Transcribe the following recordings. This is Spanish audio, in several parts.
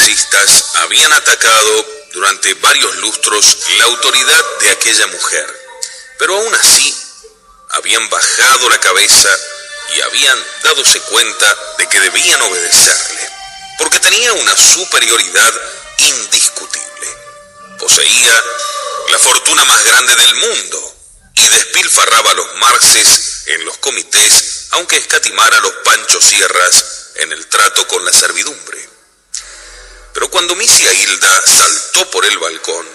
marxistas habían atacado durante varios lustros la autoridad de aquella mujer, pero aún así habían bajado la cabeza y habían dádose cuenta de que debían obedecerle, porque tenía una superioridad indiscutible. Poseía la fortuna más grande del mundo y despilfarraba los marxes en los comités, aunque escatimara los Pancho Sierras en el trato con la servidumbre. Pero cuando Misia Hilda saltó por el balcón,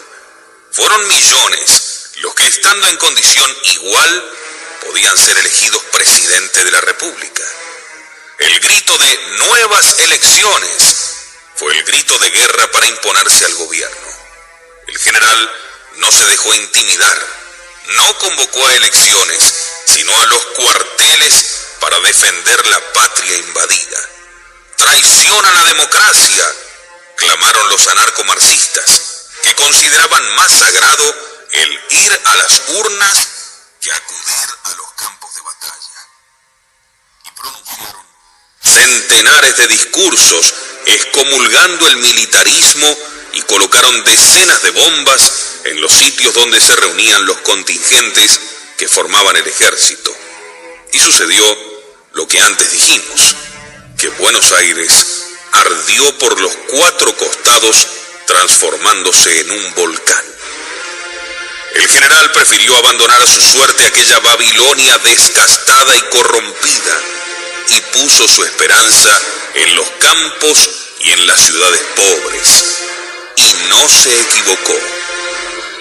fueron millones los que, estando en condición igual, podían ser elegidos presidente de la República. El grito de nuevas elecciones fue el grito de guerra para imponerse al gobierno. El general no se dejó intimidar, no convocó a elecciones, sino a los cuarteles para defender la patria invadida. ¡Traición a la democracia!, clamaron los anarcomarxistas, que consideraban más sagrado el ir a las urnas que acudir a los campos de batalla. Y pronunciaron centenares de discursos excomulgando el militarismo y colocaron decenas de bombas en los sitios donde se reunían los contingentes que formaban el ejército. Y sucedió lo que antes dijimos, que Buenos Aires ardió por los 4 costados, transformándose en un volcán. El general prefirió abandonar a su suerte aquella Babilonia desgastada y corrompida, y puso su esperanza en los campos y en las ciudades pobres. Y no se equivocó.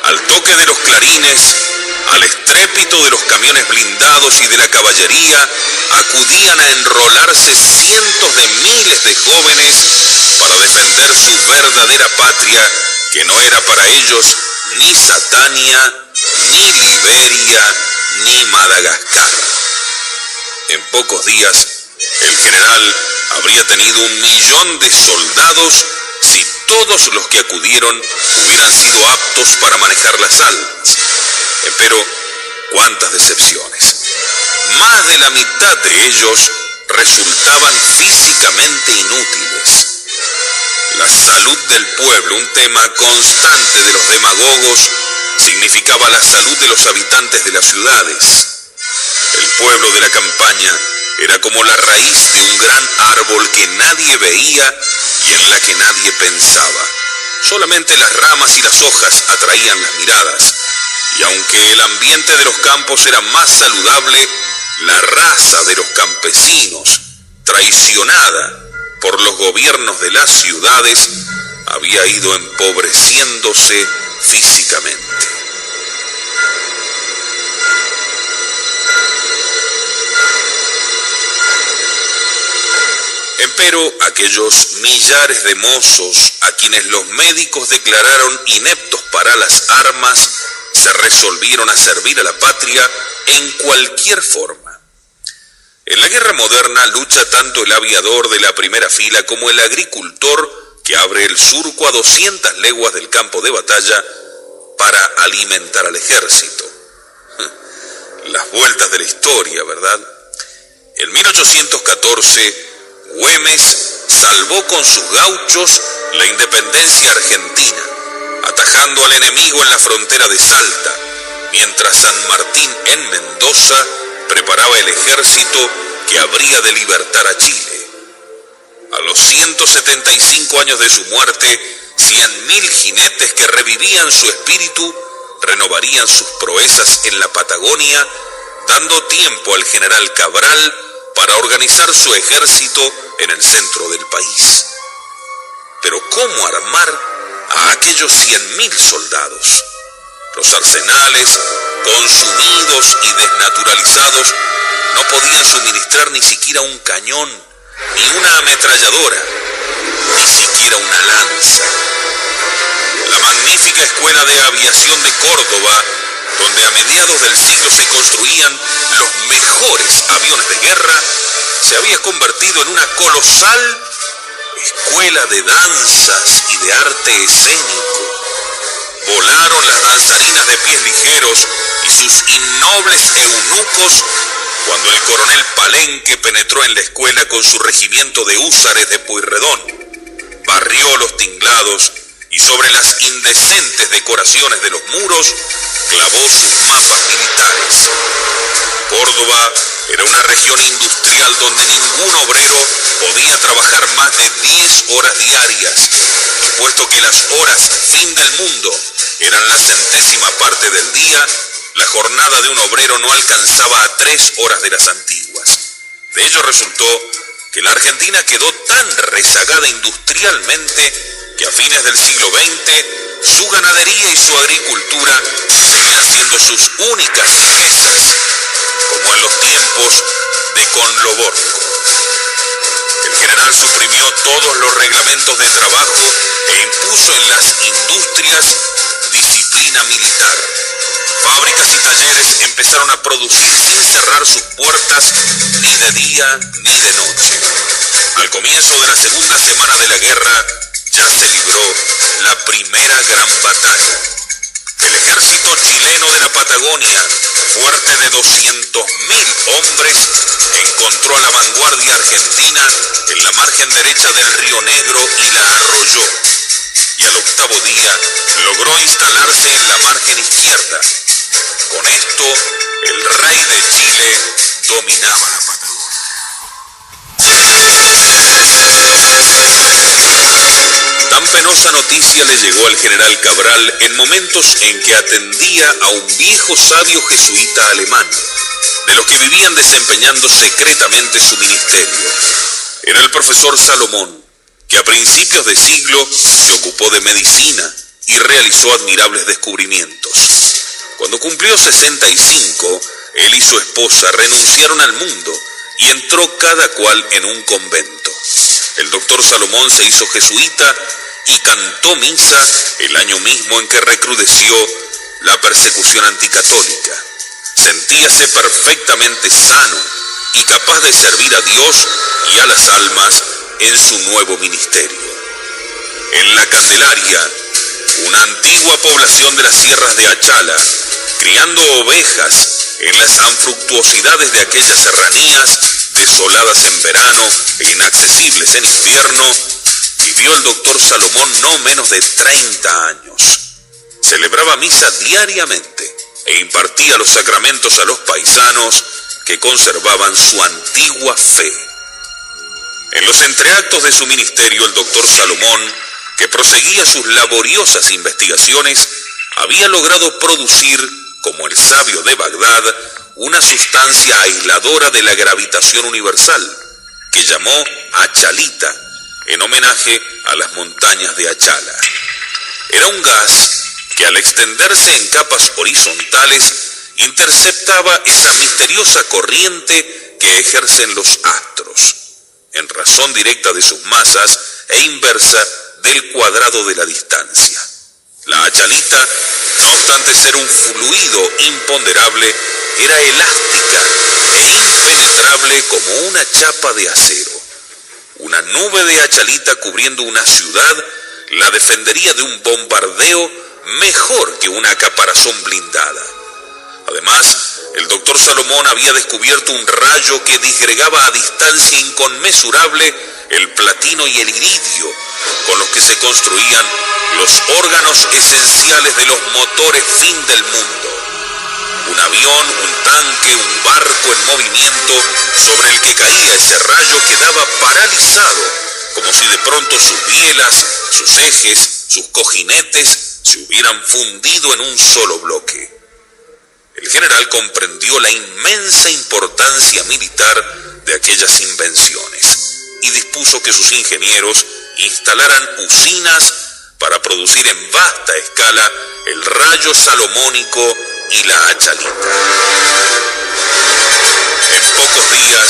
Al toque de los clarines, al estrépito de los camiones blindados y de la caballería, acudían a enrolarse cientos de miles de jóvenes para defender su verdadera patria, que no era para ellos ni Satania, ni Liberia, ni Madagascar. En pocos días, el general habría tenido 1 millón de soldados si todos los que acudieron hubieran sido aptos para manejar las armas. Pero, ¿cuántas decepciones? Más de la mitad de ellos resultaban físicamente inútiles. La salud del pueblo, un tema constante de los demagogos, significaba la salud de los habitantes de las ciudades. El pueblo de la campaña era como la raíz de un gran árbol que nadie veía y en la que nadie pensaba. Solamente las ramas y las hojas atraían las miradas, y aunque el ambiente de los campos era más saludable, la raza de los campesinos, traicionada por los gobiernos de las ciudades, había ido empobreciéndose físicamente. Empero aquellos millares de mozos a quienes los médicos declararon ineptos para las armas se resolvieron a servir a la patria en cualquier forma. En la guerra moderna lucha tanto el aviador de la primera fila como el agricultor que abre el surco a 200 leguas del campo de batalla para alimentar al ejército. Las vueltas de la historia, ¿verdad? En 1814, Güemes salvó con sus gauchos la independencia argentina, atajando al enemigo en la frontera de Salta, mientras San Martín en Mendoza preparaba el ejército que habría de libertar a Chile. A los 175 años de su muerte, 100.000 jinetes que revivían su espíritu renovarían sus proezas en la Patagonia, dando tiempo al general Cabral para organizar su ejército en el centro del país. Pero ¿cómo armar a aquellos 100.000 soldados? Los arsenales, consumidos y desnaturalizados, no podían suministrar ni siquiera un cañón, ni una ametralladora, ni siquiera una lanza. La magnífica Escuela de Aviación de Córdoba, donde a mediados del siglo se construían los mejores aviones de guerra, se había convertido en una colosal escuela de danzas y de arte escénico. Volaron las danzarinas de pies ligeros y sus innobles eunucos cuando el coronel Palenque penetró en la escuela con su regimiento de húsares de Pueyrredón. barrió los tinglados y sobre las indecentes decoraciones de los muros clavó sus mapas militares. Córdoba era una región industrial donde ningún obrero podía trabajar más de 10 horas diarias, y puesto que las horas fin del mundo eran la centésima parte del día, la jornada de un obrero no alcanzaba a 3 horas de las antiguas. De ello resultó que la Argentina quedó tan rezagada industrialmente que a fines del siglo XX su ganadería y su agricultura seguían siendo sus únicas riquezas, como en los tiempos de Conloborco. El general suprimió todos los reglamentos de trabajo e impuso en las industrias disciplina militar. Fábricas y talleres empezaron a producir sin cerrar sus puertas ni de día ni de noche. Al comienzo de la segunda semana de la guerra ya se libró la primera gran batalla. El ejército chileno de la Patagonia, fuerte de 200.000 hombres, encontró a la vanguardia argentina en la margen derecha del Río Negro y la arrolló. Y al octavo día logró instalarse en la margen izquierda. Con esto, el rey de Chile dominaba la Patagonia. Tan penosa noticia le llegó al general Cabral en momentos en que atendía a un viejo sabio jesuita alemán, de los que vivían desempeñando secretamente su ministerio. Era el profesor Salomón, que a principios de siglo se ocupó de medicina y realizó admirables descubrimientos. Cuando cumplió 65, él y su esposa renunciaron al mundo y entró cada cual en un convento. El doctor Salomón se hizo jesuita y cantó misa el año mismo en que recrudeció la persecución anticatólica. Sentíase perfectamente sano y capaz de servir a Dios y a las almas en su nuevo ministerio. En La Candelaria, una antigua población de las sierras de Achala, criando ovejas en las anfructuosidades de aquellas serranías, desoladas en verano e inaccesibles en invierno, vivió el doctor Salomón no menos de 30 años. Celebraba misa diariamente e impartía los sacramentos a los paisanos que conservaban su antigua fe. En los entreactos de su ministerio, el doctor Salomón, que proseguía sus laboriosas investigaciones, había logrado producir, como el sabio de Bagdad, una sustancia aisladora de la gravitación universal, que llamó achalita, en homenaje a las montañas de Achala. Era un gas que al extenderse en capas horizontales interceptaba esa misteriosa corriente que ejercen los astros, en razón directa de sus masas e inversa del cuadrado de la distancia. La achalita, no obstante ser un fluido imponderable, era elástica e impenetrable como una chapa de acero. Una nube de achalita cubriendo una ciudad la defendería de un bombardeo mejor que una caparazón blindada. Además, el doctor Salomón había descubierto un rayo que disgregaba a distancia inconmensurable el platino y el iridio, con los que se construían los órganos esenciales de los motores fin del mundo. Un avión, un tanque, un barco en movimiento sobre el que caía ese rayo quedaba paralizado, como si de pronto sus bielas, sus ejes, sus cojinetes se hubieran fundido en un solo bloque. El general comprendió la inmensa importancia militar de aquellas invenciones y dispuso que sus ingenieros instalaran usinas para producir en vasta escala el rayo salomónico y la achalita. En pocos días,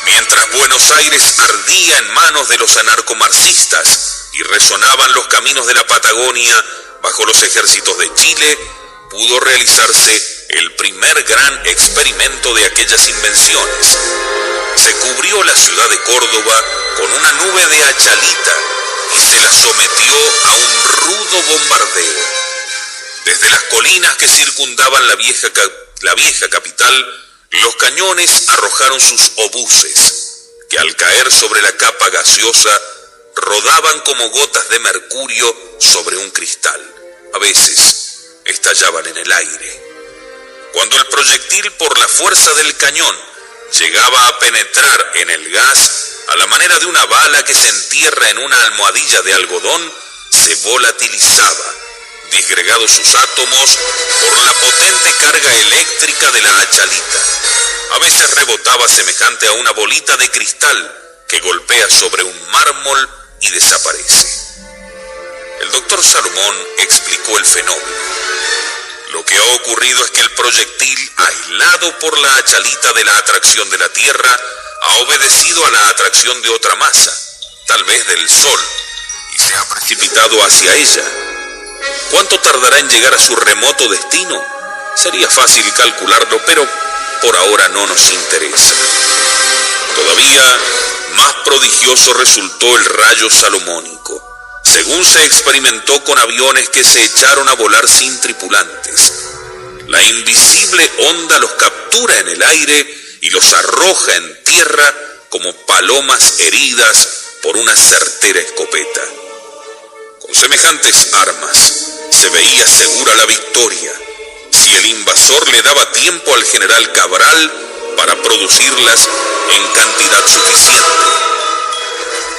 mientras Buenos Aires ardía en manos de los anarcomarxistas y resonaban los caminos de la Patagonia bajo los ejércitos de Chile, pudo realizarse el primer gran experimento de aquellas invenciones. Se cubrió la ciudad de Córdoba con una nube de achalita y se la sometió a un rudo bombardeo. Desde las colinas que circundaban la vieja capital, los cañones arrojaron sus obuses, que al caer sobre la capa gaseosa rodaban como gotas de mercurio sobre un cristal. A veces estallaban en el aire. Cuando el proyectil, por la fuerza del cañón, llegaba a penetrar en el gas, a la manera de una bala que se entierra en una almohadilla de algodón, se volatilizaba, disgregados sus átomos por la potente carga eléctrica de la achalita. A veces rebotaba semejante a una bolita de cristal que golpea sobre un mármol y desaparece. El doctor Salomón explicó el fenómeno. Lo que ha ocurrido es que el proyectil, aislado por la achalita de la atracción de la Tierra, ha obedecido a la atracción de otra masa, tal vez del Sol, y se ha precipitado hacia ella. ¿Cuánto tardará en llegar a su remoto destino? Sería fácil calcularlo, pero por ahora no nos interesa. Todavía más prodigioso resultó el rayo salomónico, según se experimentó con aviones que se echaron a volar sin tripulantes. La invisible onda los captura en el aire y los arroja en tierra como palomas heridas por una certera escopeta. Con semejantes armas se veía segura la victoria, si el invasor le daba tiempo al general Cabral para producirlas en cantidad suficiente.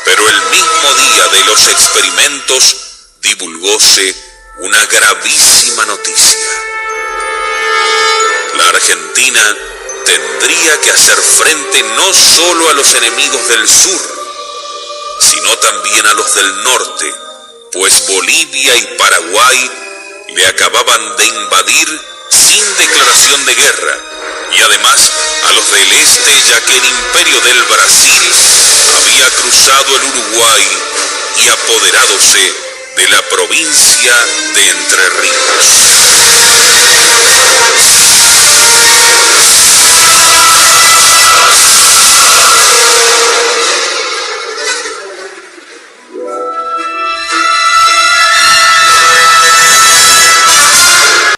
Pero el mismo día de los experimentos divulgóse una gravísima noticia. La Argentina tendría que hacer frente no solo a los enemigos del sur, sino también a los del norte, pues Bolivia y Paraguay le acababan de invadir sin declaración de guerra, y además a los del este, ya que el imperio del Brasil había cruzado el Uruguay y apoderádose de la provincia de Entre Ríos.